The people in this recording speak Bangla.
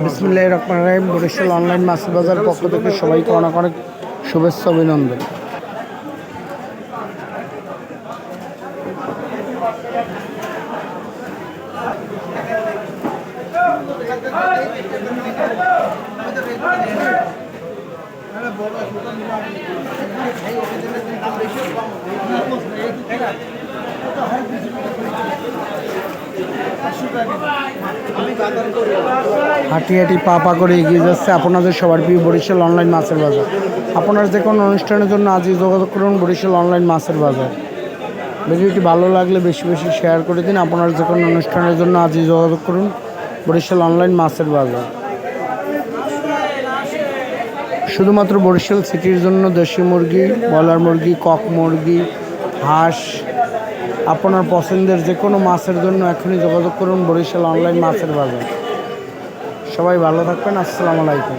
বিসমিল্লাহির রহমানির রহিম। বরিশাল অনলাইন মাছের বাজার পক্ষ থেকে সবাইকে অনেক অনেক শুভেচ্ছা অভিনন্দন। হাঁটি হাঁটি পা পা করে এগিয়ে যাচ্ছে আপনাদের সবার প্রিয় বরিশাল অনলাইন মাছের বাজার। আপনার যে কোনো অনুষ্ঠানের জন্য আজই যোগাযোগ করুন বরিশাল অনলাইন মাছের বাজার। ভিডিওটি ভালো লাগলে বেশি বেশি শেয়ার করে দিন। আপনার যে কোনো অনুষ্ঠানের জন্য আজই যোগাযোগ করুন বরিশাল অনলাইন মাছের বাজার। শুধুমাত্র বরিশাল সিটির জন্য দেশি মুরগি, ব্রয়লার মুরগি, কক মুরগি, হাঁস, আপনার পছন্দের যে কোনো মাছের জন্য এখনই যোগাযোগ করুন বরিশাল অনলাইন মাছের বাজার। সবাই ভালো থাকবেন। আসসালামু আলাইকুম।